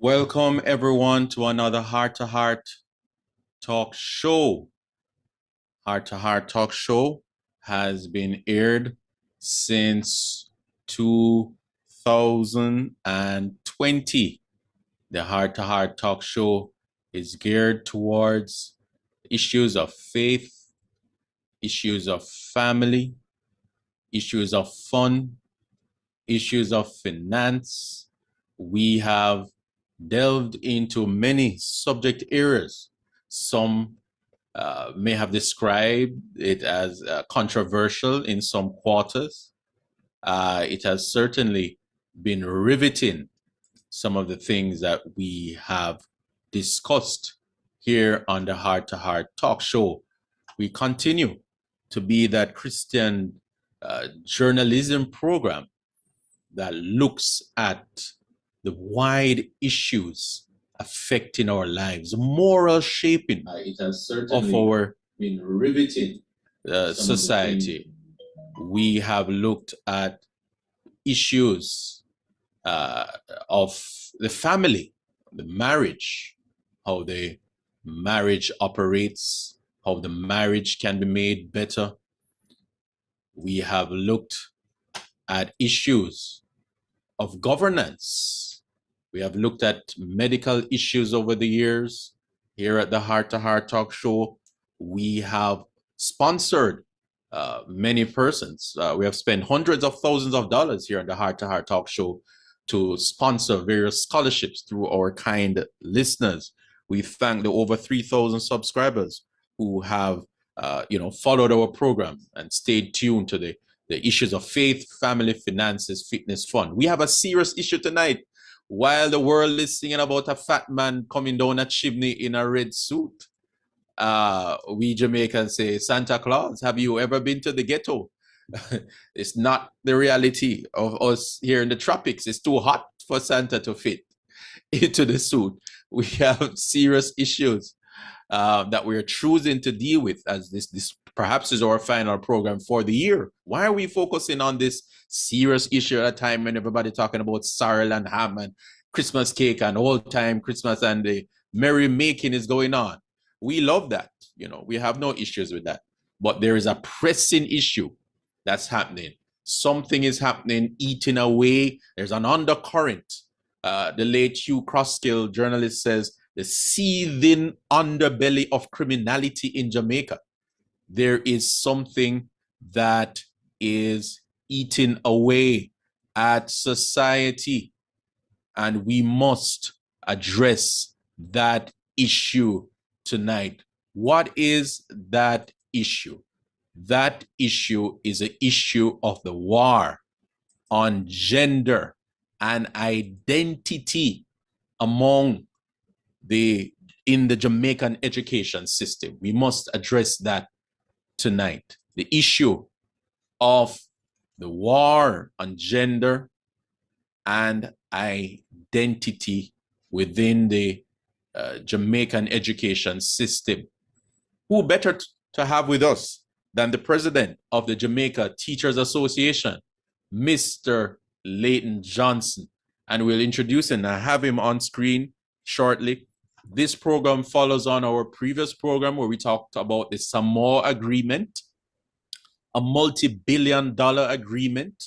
Welcome everyone to another Heart to Heart talk show. Heart to Heart talk show has been aired since 2020. The Heart to Heart talk show is geared towards issues of faith, issues of family, issues of fun, issues of finance. We have delved into many subject areas. Some may have described it as controversial in some quarters. It has certainly been riveting, some of the things that we have discussed here on the Heart to Heart talk show. We continue to be that Christian journalism program that looks at the wide issues affecting our lives, moral shaping of our been riveting society. We have looked at issues of the family, the marriage, how the marriage operates, how the marriage can be made better. We have looked at issues of governance. We have looked at medical issues over the years. Here at the Heart to Heart talk show, we have sponsored many persons. We have spent hundreds of thousands of dollars here at the Heart to Heart talk show to sponsor various scholarships through our kind listeners. We thank the over 3,000 subscribers who have followed our program and stayed tuned to the issues of faith, family, finances, fitness, fun. We have a serious issue tonight. While the world is singing about a fat man coming down a chimney in a red suit, we Jamaicans say, Santa Claus, have you ever been to the ghetto? It's not the reality of us here in the tropics. It's too hot for Santa to fit into the suit. We have serious issues that we're choosing to deal with, as this perhaps is our final program for the year. Why are we focusing on this serious issue at a time when everybody talking about sorrel and ham and Christmas cake and old time Christmas and the merry making is going on? We love that. We have no issues with that. But there is a pressing issue that's happening. Something is happening, eating away. There's an undercurrent. The late Hugh Crosskill, journalist, says the seething underbelly of criminality in Jamaica. There is something that is eating away at society, and we must address that issue tonight. What is that issue? That issue is an issue of the war on gender and identity in the Jamaican education system. We must address that tonight. The issue of the war on gender and identity within the Jamaican education system. Who better to have with us than the president of the Jamaica Teachers Association, Mr. Leighton Johnson. And we'll introduce him and have him on screen shortly. This program follows on our previous program where we talked about the Samoa Agreement, a multi-billion-dollar agreement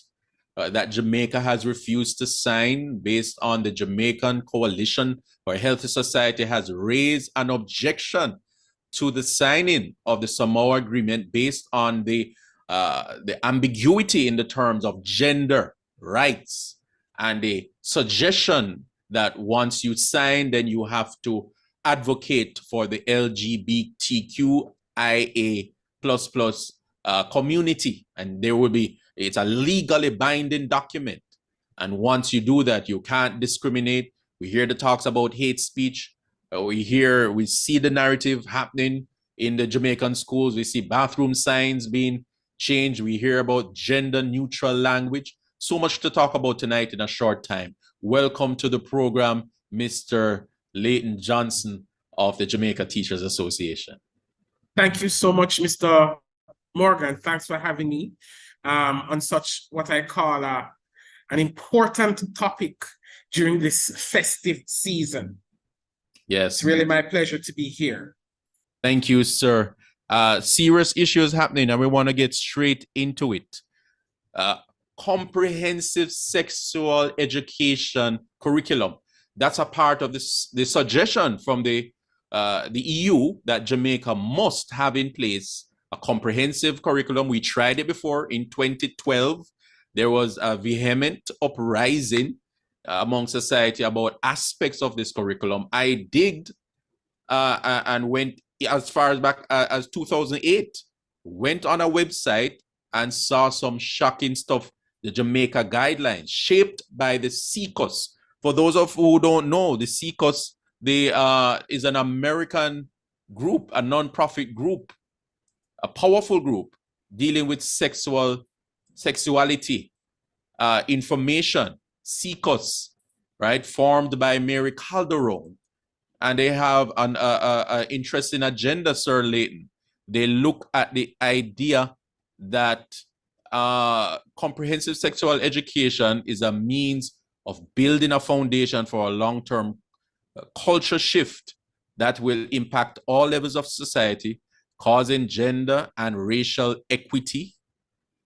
that Jamaica has refused to sign based on the Jamaican Coalition for a Healthy Society has raised an objection to the signing of the Samoa Agreement based on the ambiguity in the terms of gender rights and the suggestion that once you sign, then you have to advocate for the LGBTQIA++ community, and it's a legally binding document. And once you do that, you can't discriminate. We hear the talks about hate speech. We see the narrative happening in the Jamaican schools. We see bathroom signs being changed. We hear about gender neutral language. So much to talk about tonight in a short time. Welcome to the program, Mr. Leighton Johnson of the Jamaica Teachers Association. Thank you so much, Mr. Morgan. Thanks for having me on such what I call an important topic during this festive season. Yes. It's really my pleasure to be here. Thank you, sir. Serious issues happening, and we want to get straight into it. Comprehensive sexual education curriculum. That's a part of this, the suggestion from the EU that Jamaica must have in place a comprehensive curriculum. We tried it before in 2012. There was a vehement uprising among society about aspects of this curriculum. I digged and went as far as back as 2008, went on a website and saw some shocking stuff. The Jamaica guidelines shaped by the CECOS. For those of you who don't know, the CECOS is an American group, a non-profit group, a powerful group dealing with sexuality, information, CECOS, right, formed by Mary Calderon. And they have an interesting agenda, Sir Leighton. They look at the idea that comprehensive sexual education is a means of building a foundation for a long-term culture shift that will impact all levels of society, causing gender and racial equity.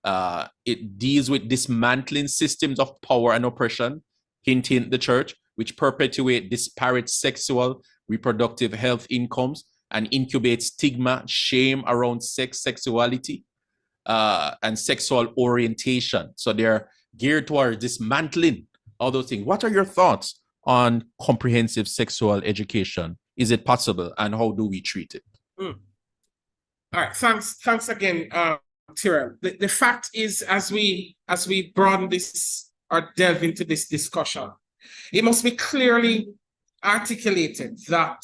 It deals with dismantling systems of power and oppression, hinting the church, which perpetuate disparate sexual reproductive health incomes and incubate stigma, shame around sex, sexuality, and sexual orientation. So they're geared towards dismantling all those things. What are your thoughts on comprehensive sexual education? Is it possible, and how do we treat it? All right, thanks again, Tyrell. The fact is, as we broaden this or delve into this discussion, it must be clearly articulated that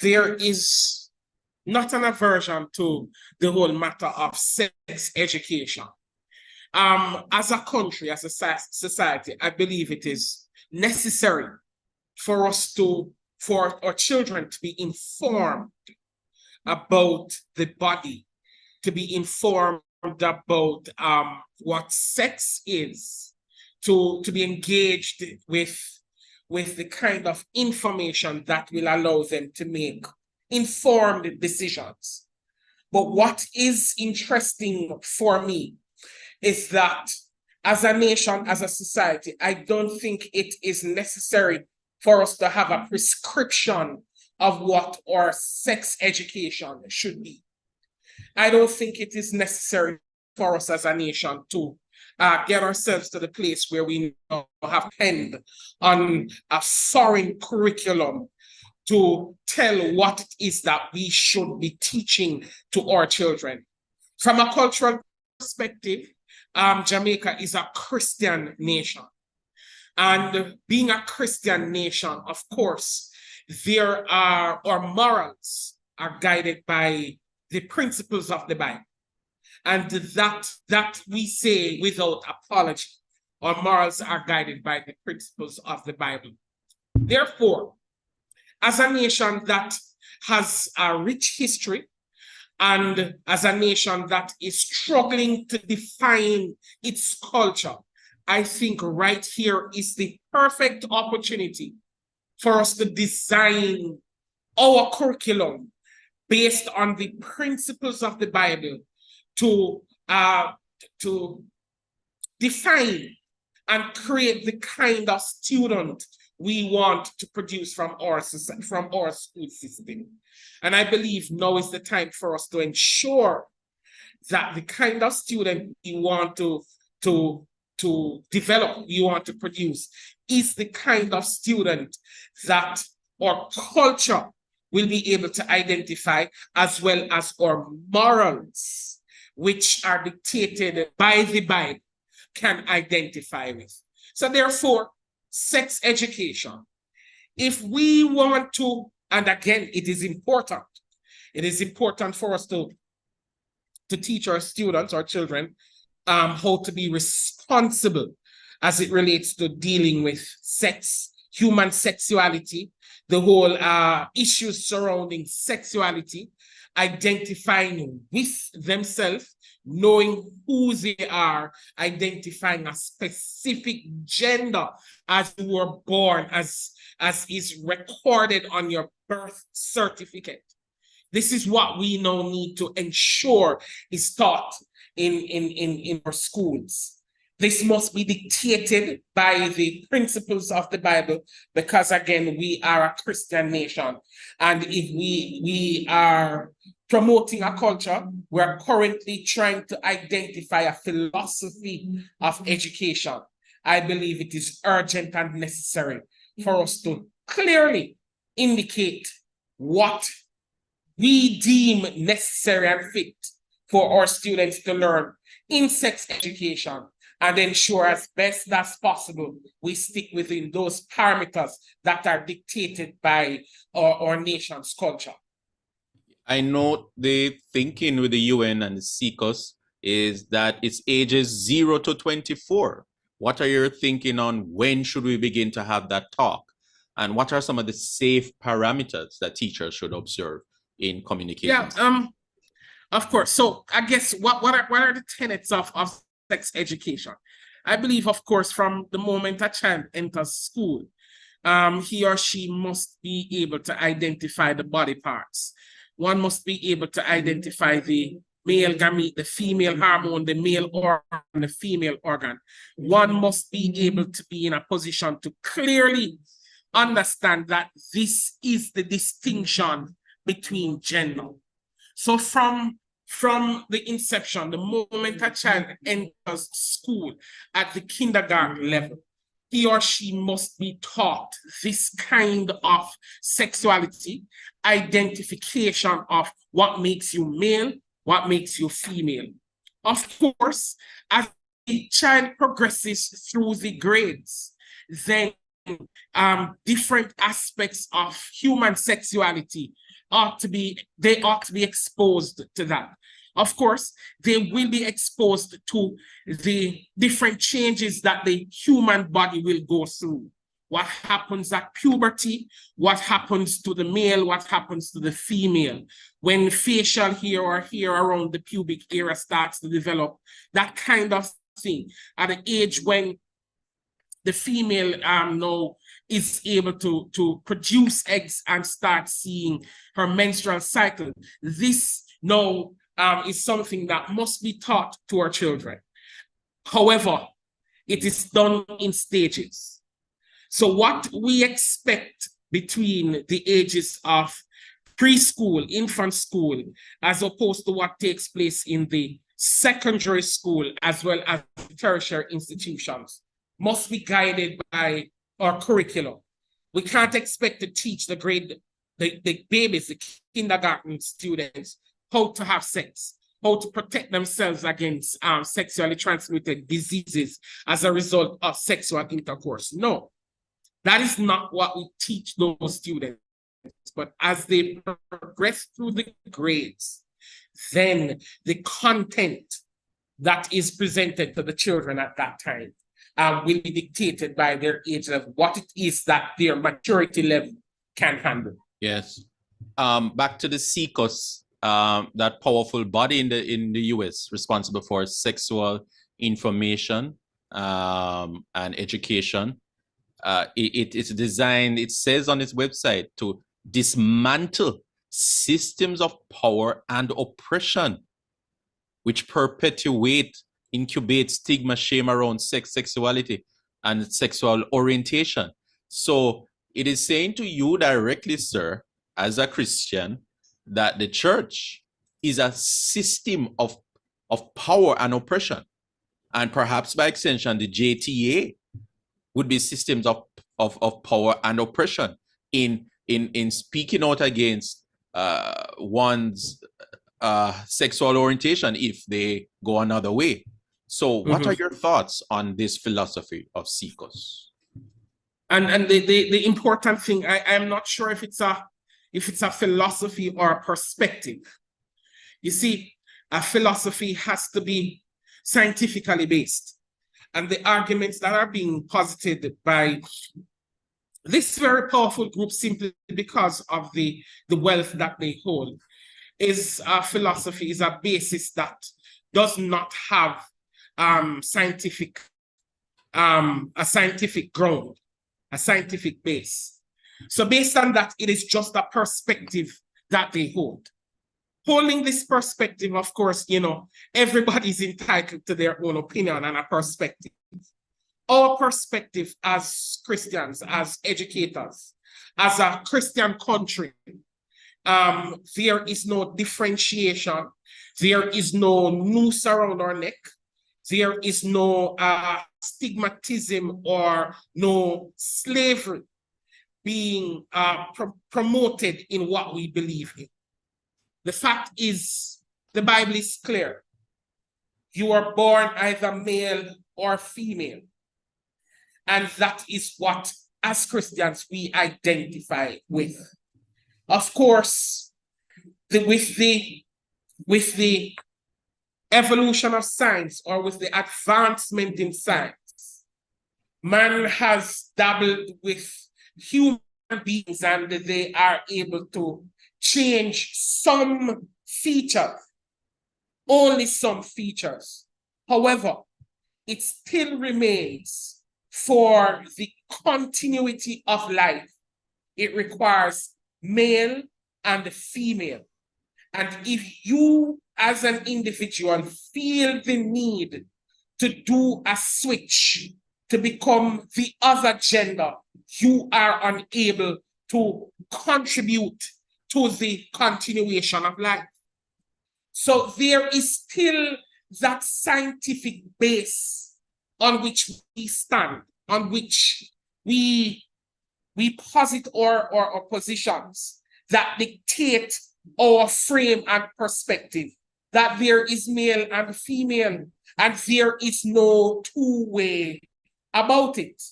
there is not an aversion to the whole matter of sex education. As a country, as a society, I believe it is necessary for us for our children to be informed about the body, to be informed about what sex is, to be engaged with the kind of information that will allow them to make informed decisions. But what is interesting for me is that as a nation, as a society, I don't think it is necessary for us to have a prescription of what our sex education should be. I don't think it is necessary for us as a nation to get ourselves to the place where we now have penned on a foreign curriculum to tell what it is that we should be teaching to our children. From a cultural perspective, Jamaica is a Christian nation. And being a Christian nation, of course, our morals are guided by the principles of the Bible. And that we say without apology, our morals are guided by the principles of the Bible. Therefore, as a nation that has a rich history, and as a nation that is struggling to define its culture, I think right here is the perfect opportunity for us to design our curriculum based on the principles of the Bible to define and create the kind of student we want to produce from our school system. And I believe now is the time for us to ensure that the kind of student we want to develop, we want to produce, is the kind of student that our culture will be able to identify, as well as our morals, which are dictated by the Bible, can identify with. So therefore, sex education, if we want to, and again, it is important for us to teach our students, our children, how to be responsible as it relates to dealing with sex, human sexuality, the whole issues surrounding sexuality, identifying with themselves, knowing who they are, identifying a specific gender as you were born, as is recorded on your birth certificate. This is what we now need to ensure is taught in our schools. This must be dictated by the principles of the Bible, because again, we are a Christian nation. And if we are promoting a culture, we're currently trying to identify a philosophy of education. I believe it is urgent and necessary for us to clearly indicate what we deem necessary and fit for our students to learn in sex education, and ensure as best as possible we stick within those parameters that are dictated by our nation's culture. I know the thinking with the UN and the CICOS is that it's ages 0 to 24. What are your thinking on when should we begin to have that talk? And what are some of the safe parameters that teachers should observe in communicating? Yeah, of course. So I guess what are the tenets of sex education? I believe, of course, from the moment a child enters school, he or she must be able to identify the body parts. One must be able to identify the male gamete, the female hormone, the male organ, the female organ. One must be able to be in a position to clearly understand that this is the distinction between gender. So from the inception, the moment a child enters school at the kindergarten level, he or she must be taught this kind of sexuality, identification of what makes you male, what makes you female. Of course, as the child progresses through the grades, then different aspects of human sexuality ought to be exposed to that. Of course, they will be exposed to the different changes that the human body will go through. What happens at puberty, what happens to the male, what happens to the female. When facial hair or hair around the pubic area starts to develop, that kind of thing. At an age when the female now is able to produce eggs and start seeing her menstrual cycle. This now is something that must be taught to our children. However, it is done in stages. So what we expect between the ages of preschool, infant school, as opposed to what takes place in the secondary school as well as tertiary institutions, must be guided by our curriculum. We can't expect to teach the babies, the kindergarten students, how to have sex, how to protect themselves against sexually transmitted diseases as a result of sexual intercourse. No, that is not what we teach those students. But as they progress through the grades, then the content that is presented to the children at that time will be dictated by their age level, what it is that their maturity level can handle. Yes. Back to the CICOS, that powerful body in the US responsible for sexual information and education. It's designed, it says on its website, to dismantle systems of power and oppression which incubate stigma, shame around sex, sexuality, and sexual orientation. So it is saying to you directly, sir, as a Christian, that the church is a system of power and oppression. And perhaps by extension, the JTA would be systems of power and oppression in speaking out against one's sexual orientation if they go another way. So what are your thoughts on this philosophy of CICOS? And the important thing, I'm not sure if it's a philosophy or a perspective. You see, a philosophy has to be scientifically based. And the arguments that are being posited by this very powerful group simply because of the wealth that they hold is a philosophy, is a basis that does not have scientific a scientific ground, a scientific base. So based on that, it is just a perspective that they hold. Holding this perspective, of course, you know, everybody's entitled to their own opinion and a perspective. Our perspective as Christians, as educators, as a Christian country, there is no differentiation. There is no noose around our neck. There is no stigmatism or no slavery being promoted in what we believe in. The fact is, the Bible is clear. You are born either male or female. And that is what, as Christians, we identify with. Of course, with the evolution of science, or with the advancement in science, man has dabbled with human beings and they are able to change some features, only some features. However, it still remains, for the continuity of life, it requires male and female. And if you as an individual feel the need to do a switch to become the other gender, you are unable to contribute to the continuation of life. So there is still that scientific base on which we stand, on which we posit our positions that dictate our frame and perspective, that there is male and female, and there is no two-way about it.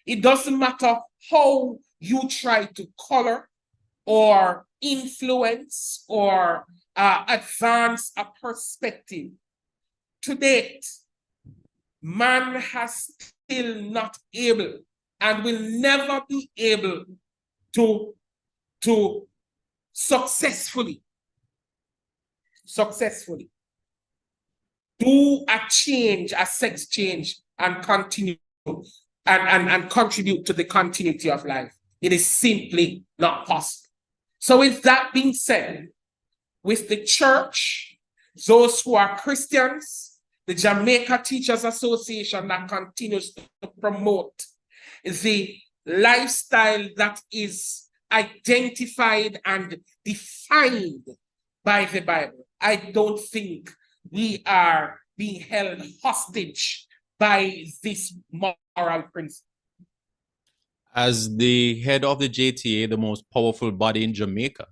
It doesn't matter how you try to color or influence or advance a perspective. To date, man has still not able and will never be able to successfully do a change, a sex change, and continue and contribute to the continuity of life. It is simply not possible. So with that being said, with the church, those who are Christians, the Jamaica Teachers Association that continues to promote the lifestyle that is identified and defined by the Bible, I don't think we are being held hostage by this moral principle. As the head of the JTA, the most powerful body in Jamaica,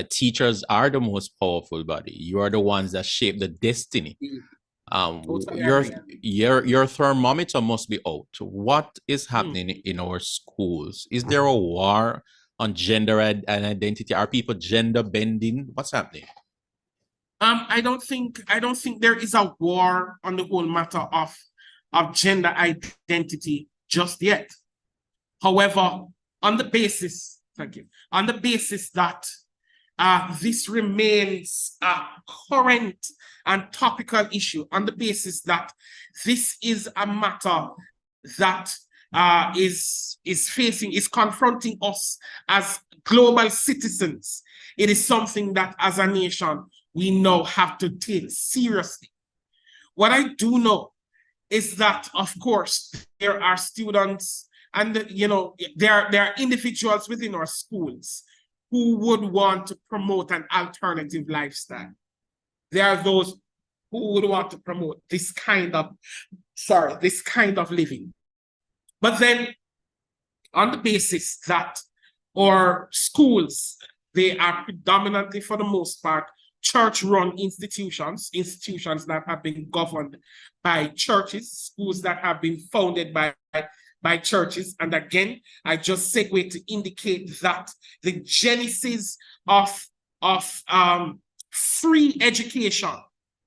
teachers are the most powerful body. You are the ones that shape the destiny. Your thermometer must be out. What is happening in our schools? Is there a war on gender and identity? Are people gender bending? What's happening? I don't think there is a war on the whole matter of gender identity just yet. However, on the basis that this remains a current and topical issue, on the basis that this is a matter that is confronting us as global citizens, it is something that as a nation we now have to take seriously. What I do know is that, of course, there are students and, you know, there are individuals within our schools who would want to promote an alternative lifestyle. There are those who would want to promote this kind of living. But then, on the basis that our schools, they are predominantly, for the most part, church-run institutions that have been governed by churches, schools that have been founded by churches. And again, I just segue to indicate that the genesis of free education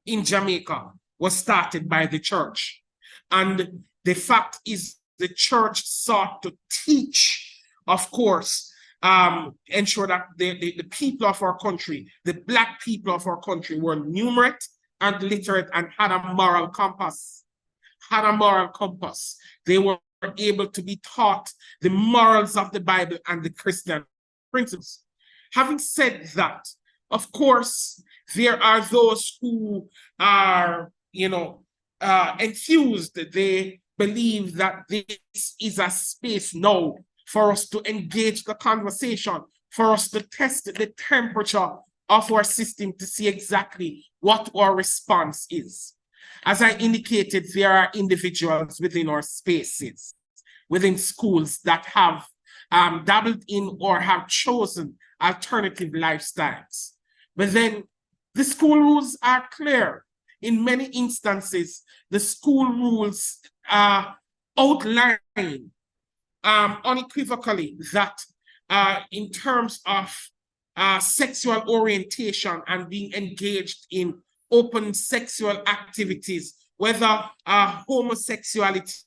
in Jamaica was started by the church. And the fact is, the church sought to teach, of course, ensure that the people of our country, the Black people of our country, were numerate and literate and had a moral compass. They were able to be taught the morals of the Bible and the Christian principles. Having said that, of course, there are those who are, enthused. They believe that this is a space now for us to engage the conversation, for us to test the temperature of our system to see exactly what our response is. As I indicated, there are individuals within our spaces, within schools, that have dabbled in or have chosen alternative lifestyles. But then the school rules are clear. In many instances, the school rules outline unequivocally that in terms of sexual orientation and being engaged in open sexual activities, whether homosexuality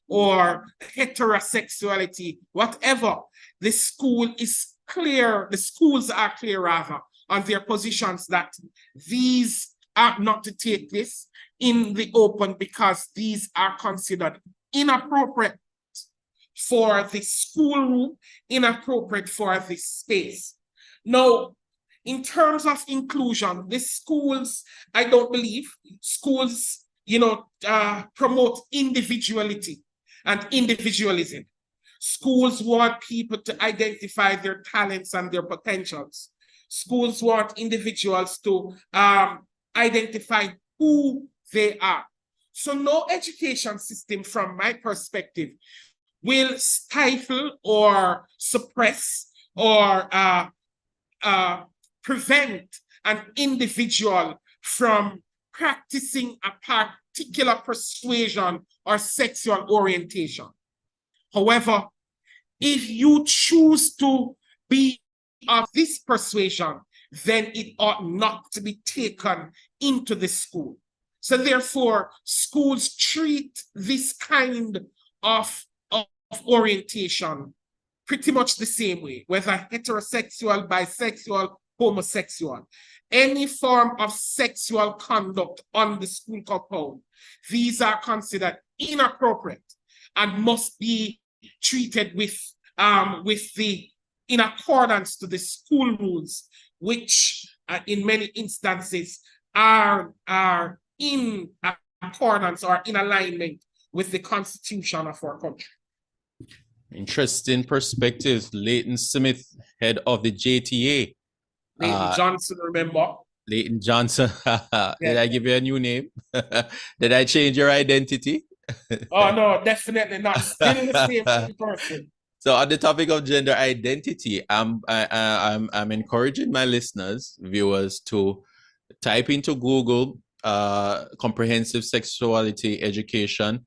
or heterosexuality, whatever, the schools are clear rather on their positions that these are not to take this in the open because these are considered inappropriate for the schoolroom, inappropriate for this space. Now, in terms of inclusion, the schools, I don't believe schools, promote individuality and individualism. Schools want people to identify their talents and their potentials. Schools want individuals to identify who they are. So no education system, from my perspective, will stifle or suppress or prevent an individual from practicing a particular persuasion or sexual orientation. However, if you choose to be of this persuasion, then it ought not to be taken into the school. So therefore, schools treat this kind of orientation pretty much the same way, whether heterosexual, bisexual, homosexual, any form of sexual conduct on the school compound. These are considered inappropriate and must be treated in accordance to the school rules, which in many instances are in accordance or in alignment with the Constitution of our country. Interesting perspective. Leighton Smith, head of the JTA. Leighton Johnson, remember? Leighton Johnson. Yeah. Did I give you a new name? Did I change your identity? Oh, no, definitely not. Still the same person. So on the topic of gender identity, I'm encouraging my listeners, viewers, to type into Google comprehensive sexuality education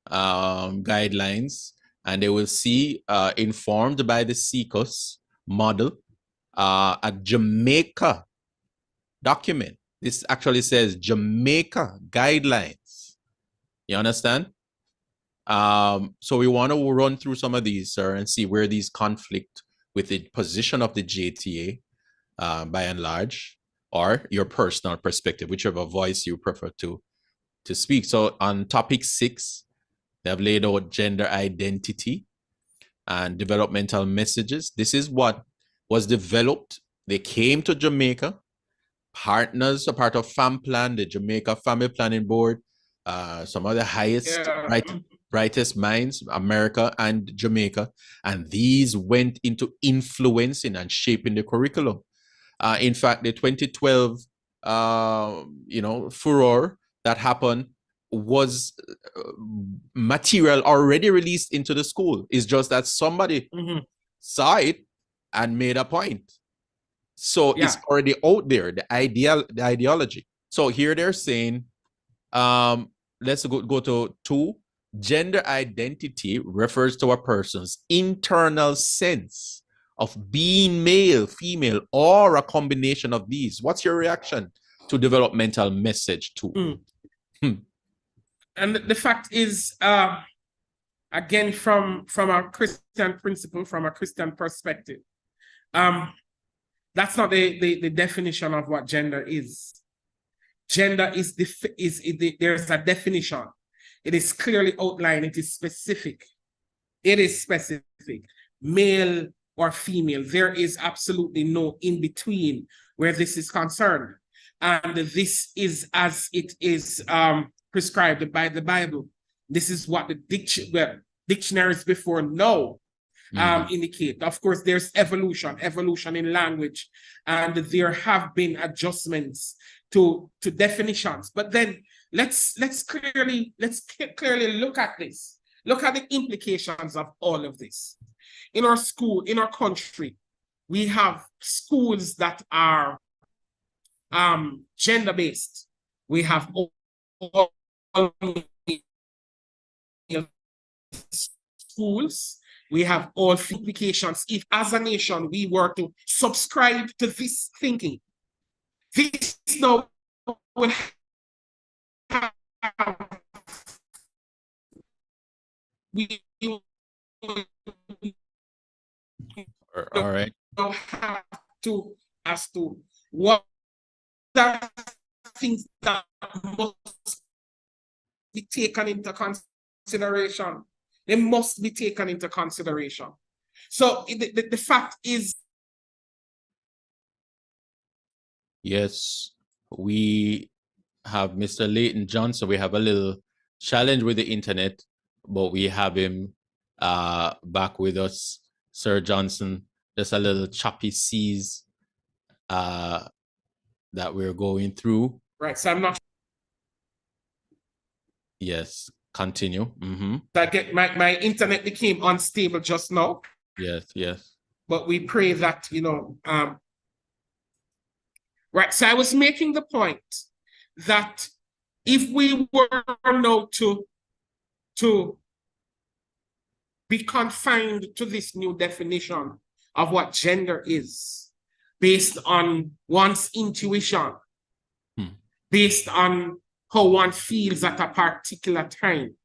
guidelines, and they will see informed by the CECUS model, a Jamaica document. This actually says Jamaica guidelines. You understand? So we want to run through some of these, sir, and see where these conflict with the position of the JTA by and large, or your personal perspective, whichever voice you prefer to speak. So on topic 6, they have laid out gender identity and developmental messages. This is what was developed. They came to Jamaica, partners, a part of FAMPLAN, the Jamaica Family Planning Board, some of the highest, brightest minds, America and Jamaica, and these went into influencing and shaping the curriculum. In fact, the 2012, furor that happened was material already released into the school. It's just that somebody saw it and made a point. So it's already out there, the ideology. So here they're saying, let's go to 2. Gender identity refers to a person's internal sense of being male, female, or a combination of these. What's your reaction to developmental message 2? And the fact is, again, from a Christian principle, from a Christian perspective, That's not the definition of what gender is. Gender there's a definition. It is clearly outlined. It is specific. It is specific. Male or female. There is absolutely no in between where this is concerned. And this is as it is prescribed by the Bible. This is what the dictionaries before now indicate. Of course, there's evolution in language, and there have been adjustments to definitions. But then let's clearly look at this. Look at the implications of all of this. In our school, in our country, we have schools that are gender-based. We have all schools. We have all implications. If as a nation we were to subscribe to this thinking, this now will have, we All right. have to as to what are things that must be taken into consideration. They must be taken into consideration. So the fact is, yes, we have Mr. Leighton Johnson. We have a little challenge with the internet, but we have him back with us, Sir Johnson. Just a little choppy seas that we're going through. right, so I'm not. Yes, continue. I get my internet became unstable just now. Yes. But we pray that, right. So I was making the point that if we were now to be confined to this new definition of what gender is, based on one's intuition, based on how one feels at a particular time,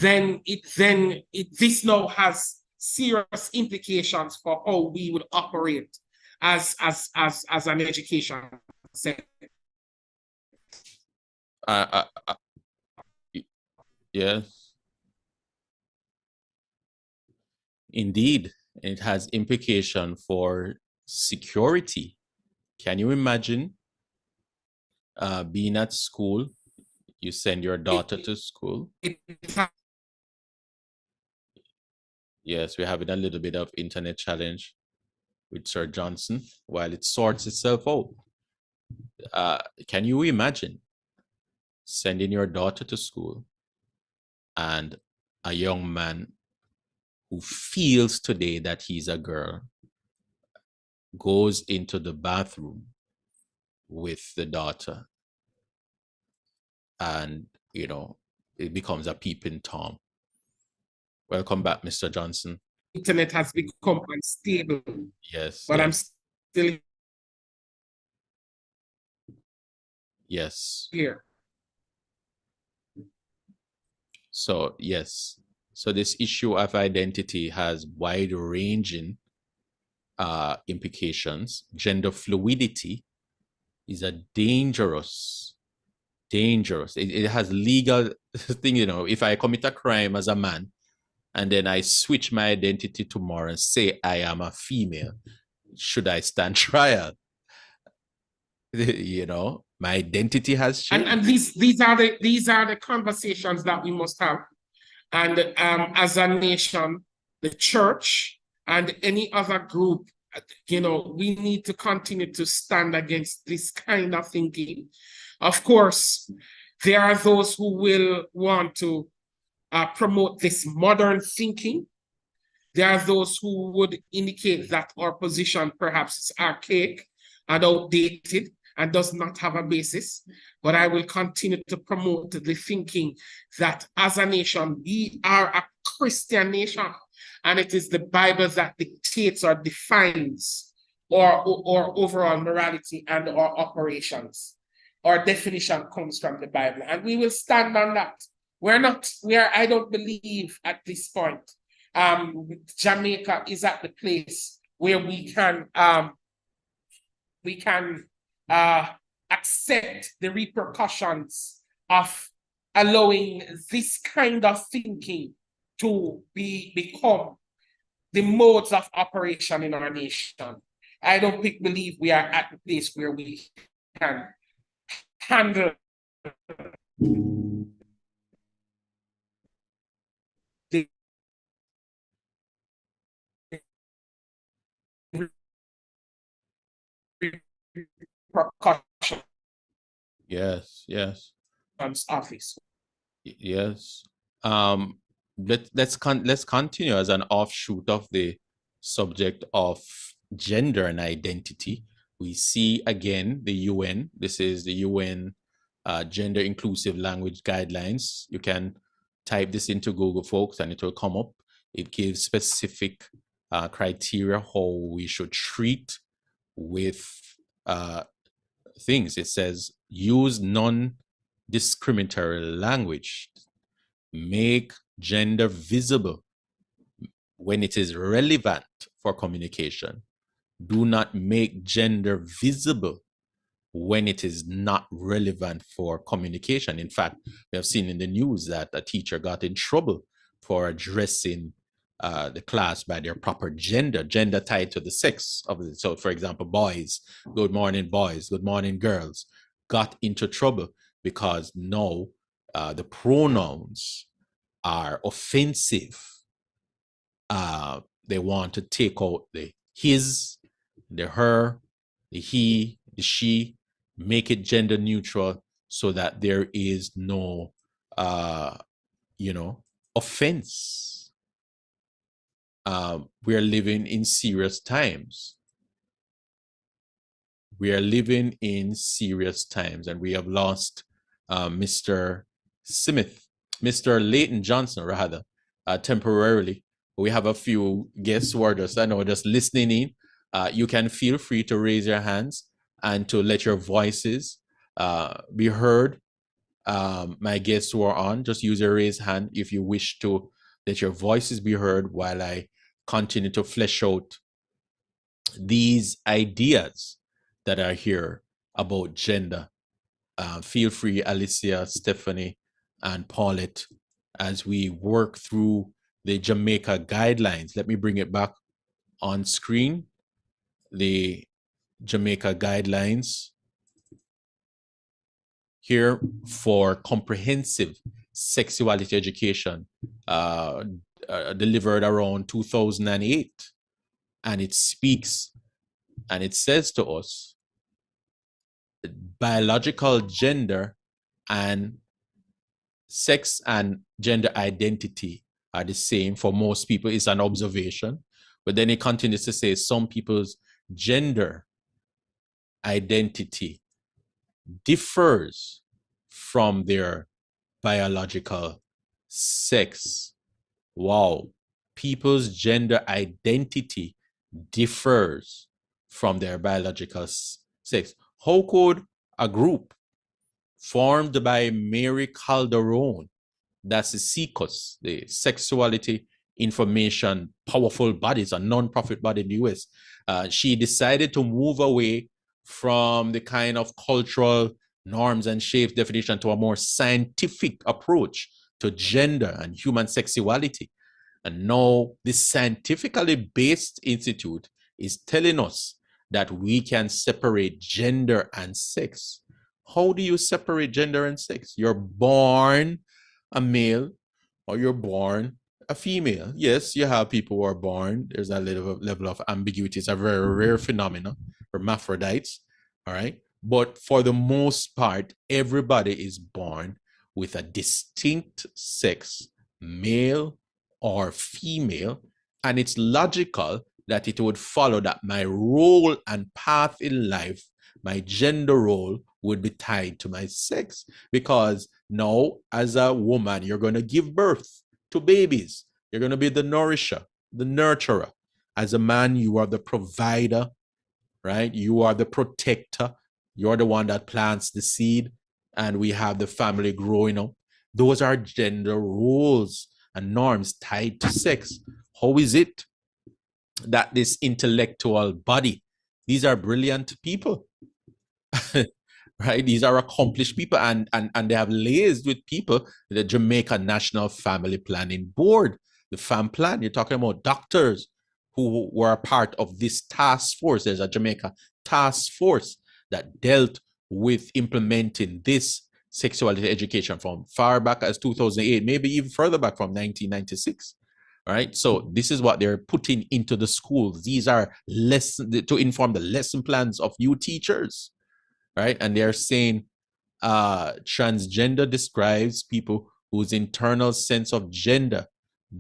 then this now has serious implications for how we would operate as an education sector. Yes. Indeed, it has implication for security. Can you imagine being at school? You send your daughter to school. Yes, we're having a little bit of internet challenge with Sir Johnson while it sorts itself out. Can you imagine sending your daughter to school and a young man who feels today that he's a girl goes into the bathroom with the daughter and, it becomes a peeping Tom? Welcome back, Mr. Johnson. Internet has become unstable. Yes. But yes. I'm still Yes. here. So, yes. So this issue of identity has wide-ranging implications. Gender fluidity is a dangerous. It has legal thing, if I commit a crime as a man and then I switch my identity tomorrow and say I am a female, should I stand trial? My identity has changed. And these are the conversations that we must have. And as a nation, the church and any other group, we need to continue to stand against this kind of thinking. Of course, there are those who will want to promote this modern thinking. There are those who would indicate that our position perhaps is archaic and outdated and does not have a basis. But I will continue to promote the thinking that as a nation, we are a Christian nation, and it is the Bible that dictates or defines our overall morality and our operations. Our definition comes from the Bible, and we will stand on that. I don't believe at this point, Jamaica is at the place where we can accept the repercussions of allowing this kind of thinking to become the modes of operation in our nation. I don't believe we are at the place where we can handle the repercussions Yes, yes, office. yes. Let's continue as an offshoot of the subject of gender and identity. We see again the UN. This is the UN Gender Inclusive Language Guidelines. You can type this into Google, folks, and it will come up. It gives specific criteria how we should treat with things. It says use non-discriminatory language, make gender visible when it is relevant for communication. Do not make gender visible when it is not relevant for communication. In fact, we have seen in the news that a teacher got in trouble for addressing the class by their proper gender tied to the sex of it. So, for example, boys, good morning, girls, got into trouble because now the pronouns are offensive. They want to take out the his, the her, the he, the she, make it gender neutral so that there is no, offense. We are living in serious times. We are living in serious times, and we have lost Mr. Smith, Mr. Leighton Johnson, rather, temporarily. We have a few guests who are just listening in. You can feel free to raise your hands and to let your voices be heard. My guests who are on, just use your raised hand if you wish to let your voices be heard while I continue to flesh out these ideas that are here about gender. Feel free, Alicia, Stephanie, and Paulette, as we work through the Jamaica guidelines. Let me bring it back on screen. The Jamaica guidelines here for comprehensive sexuality education, delivered around 2008. And it speaks and it says to us, biological gender and sex and gender identity are the same for most people. It's an observation. But then it continues to say some people's gender identity differs from their biological sex. Wow. People's gender identity differs from their biological sex. How could a group formed by Mary Calderon, that's the SICUS, the Sexuality Information Powerful Body, it's a non-profit body in the US, she decided to move away from the kind of cultural norms and shapes definition to a more scientific approach to gender and human sexuality. And now this scientifically based institute is telling us that we can separate gender and sex. How do you separate gender and sex? You're born a male or you're born a female. Yes, you have people who are born. There's a little level of ambiguity. It's a very rare phenomenon, hermaphrodites. All right. But for the most part, everybody is born with a distinct sex, male or female. And it's logical that it would follow that my role and path in life, my gender role, would be tied to my sex. Because now, as a woman, you're going to give birth to babies. You're going to be the nourisher, the nurturer. As a man, you are the provider, right? You are the protector. You're the one that plants the seed, and we have the family growing up. Those are gender roles and norms tied to sex. How is it that this intellectual body, these are brilliant people, right? These are accomplished people, and they have liaised with people, the Jamaica National Family Planning Board, the FAM plan. You're talking about doctors who were a part of this task force. There's a Jamaica task force that dealt with implementing this sexuality education from far back as 2008, maybe even further back from 1996. Right. So this is what they're putting into the schools. These are lessons to inform the lesson plans of you teachers. Right. And they're saying transgender describes people whose internal sense of gender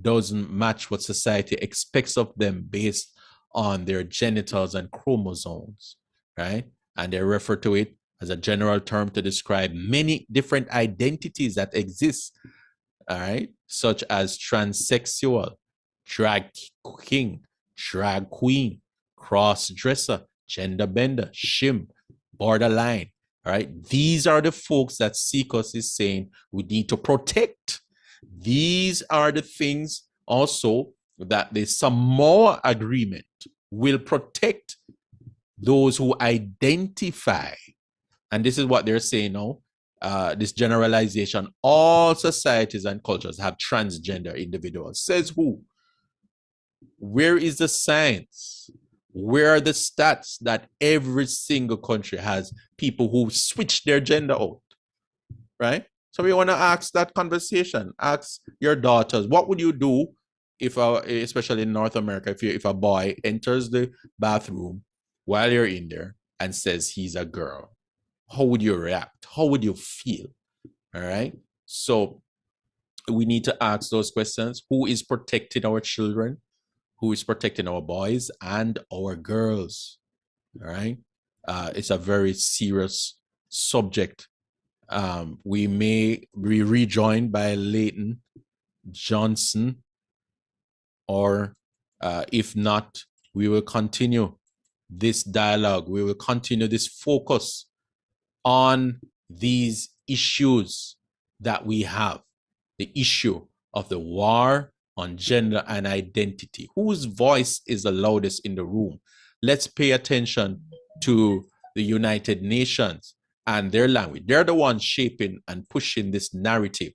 doesn't match what society expects of them based on their genitals and chromosomes. Right. And they refer to it as a general term to describe many different identities that exist, all right, such as transsexual, drag king, drag queen, cross dresser, gender bender, shim, borderline. All right, these are the folks that CECUS is saying we need to protect. These are the things also that the Samoa Agreement will protect those who identify. And this is what they're saying now. This generalization, all societies and cultures have transgender individuals. Says who? Where is the science? Where are the stats that every single country has people who switch their gender out? Right? So we want to ask that conversation. Ask your daughters, what would you do if, especially in North America, if a boy enters the bathroom while you're in there and says he's a girl? How would you react? How would you feel? All right. So we need to ask those questions. Who is protecting our children? Who is protecting our boys and our girls? All right. It's a very serious subject. We may be rejoined by Leighton Johnson, or if not, we will continue this dialogue. We will continue this focus on these issues that we have, the issue of the war on gender and identity. Whose voice is the loudest in the room? Let's pay attention to the United Nations and their language. They're the ones shaping and pushing this narrative.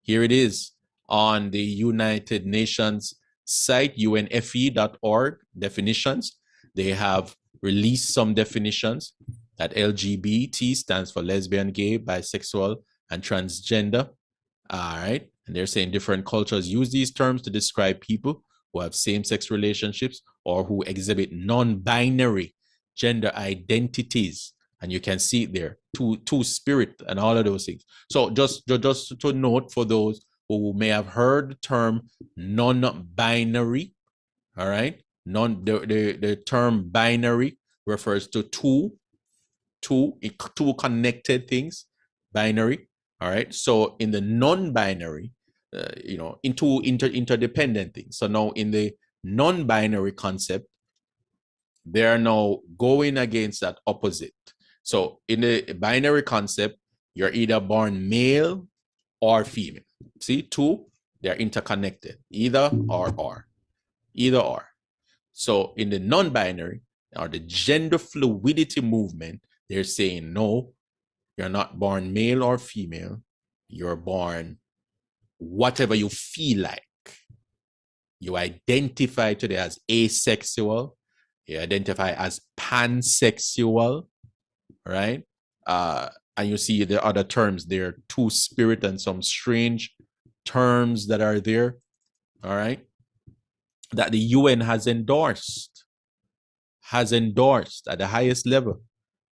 Here it is on the United Nations site, unfe.org, definitions. They have released some definitions. That LGBT stands for lesbian, gay, bisexual, and transgender. All right. And they're saying different cultures use these terms to describe people who have same-sex relationships or who exhibit non-binary gender identities. And you can see it there, two-spirit and all of those things. So just to note for those who may have heard the term non-binary, all right? The term binary refers to two connected things, binary. All right. So in the non-binary, into interdependent things. So now in the non-binary concept, they are now going against that opposite. So in the binary concept, you're either born male or female. See, two, they're interconnected, either or. So in the non-binary or the gender fluidity movement, they're saying, no, you're not born male or female. You're born whatever you feel like. You identify today as asexual. You identify as pansexual, right? And you see the other terms there, two-spirit and some strange terms that are there, all right? That the UN has endorsed at the highest level.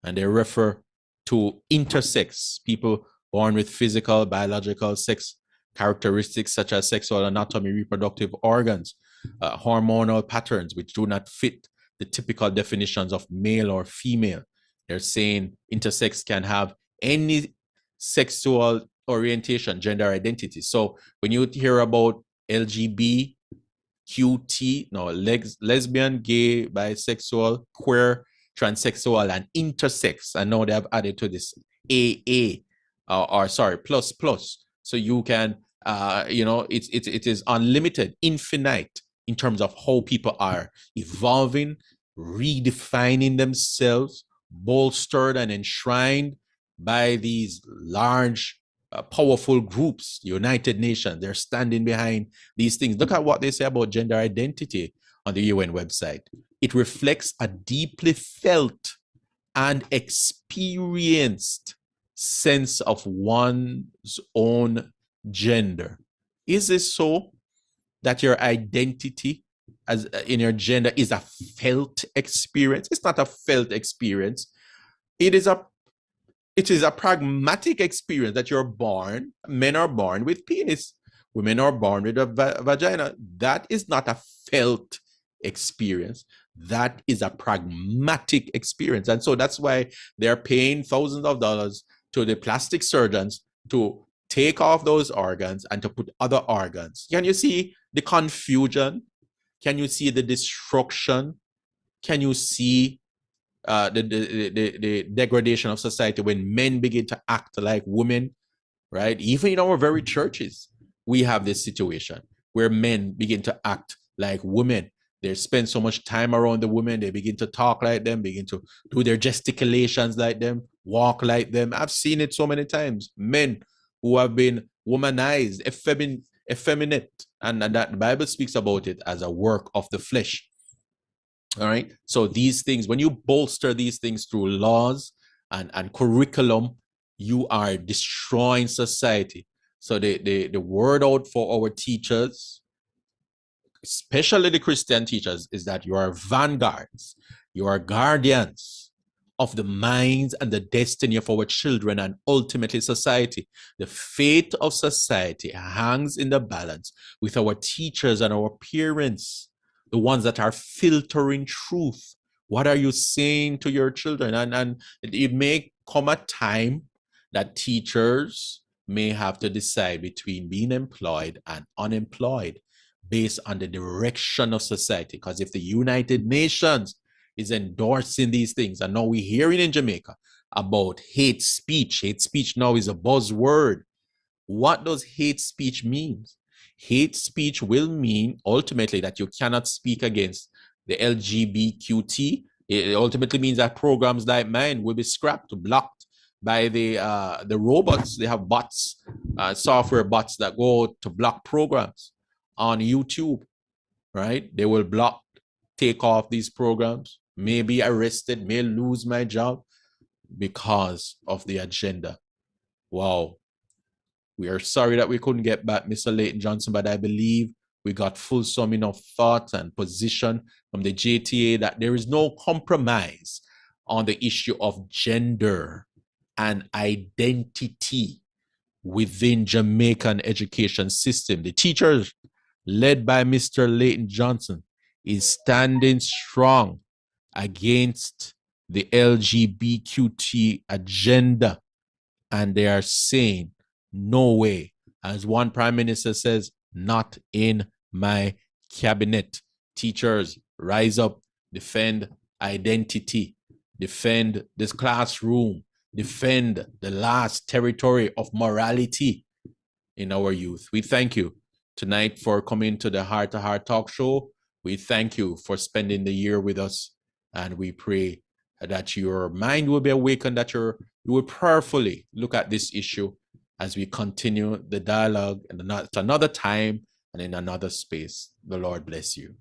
And they refer to intersex, people born with physical, biological sex characteristics such as sexual anatomy, reproductive organs, hormonal patterns which do not fit the typical definitions of male or female. They're saying intersex can have any sexual orientation, gender identity. So when you hear about LGBT, lesbian, gay, bisexual, queer, transsexual, and intersex. And now they have added to this AA, plus. So you can, it is unlimited, infinite in terms of how people are evolving, redefining themselves, bolstered and enshrined by these large, powerful groups, United Nations. They're standing behind these things. Look at what they say about gender identity on the UN website. It reflects a deeply felt and experienced sense of one's own gender. Is it so that your identity as in your gender is a felt experience? It's not a felt experience. It is a pragmatic experience that you're born. Men are born with penis. Women are born with a vagina. That is not a felt experience. That is a pragmatic experience. And so that's why they're paying thousands of dollars to the plastic surgeons to take off those organs and to put other organs. Can you see the confusion? Can you see the destruction? Can you see the degradation of society when men begin to act like women, right? Even in our very churches, we have this situation where men begin to act like women. They spend so much time around the women, they begin to talk like them, begin to do their gesticulations like them, walk like them. I've seen it so many times. Men who have been womanized, effeminate, and that the Bible speaks about it as a work of the flesh. All right. So these things, when you bolster these things through laws and curriculum, you are destroying society. So the word out for our teachers, especially the Christian teachers, is that you are vanguards, you are guardians of the minds and the destiny of our children and ultimately society. The fate of society hangs in the balance with our teachers and our parents, the ones that are filtering truth. What are you saying to your children? And it may come a time that teachers may have to decide between being employed and unemployed based on the direction of society. Because if the United Nations is endorsing these things, and now we're hearing in Jamaica about hate speech now is a buzzword. What does hate speech mean? Hate speech will mean ultimately that you cannot speak against the LGBTQT. It ultimately means that programs like mine will be scrapped, blocked by the robots. They have bots, software bots that go to block programs on YouTube, right? They will block, take off these programs, may be arrested, may lose my job because of the agenda. Wow. We are sorry that we couldn't get back Mr. Leighton Johnson, but I believe we got fulsome enough thought and position from the JTA that there is no compromise on the issue of gender and identity within Jamaican education system. The teachers, led by Mr. Leighton Johnson, is standing strong against the LGBTQ agenda, and they are saying, no way. As one prime minister says, not in my cabinet. Teachers, rise up, defend identity, defend this classroom, defend the last territory of morality in our youth. We thank you tonight for coming to the Heart to Heart Talk Show. We thank you for spending the year with us, and we pray that your mind will be awakened, that you will prayerfully look at this issue as we continue the dialogue at another time and in another space. The Lord bless you.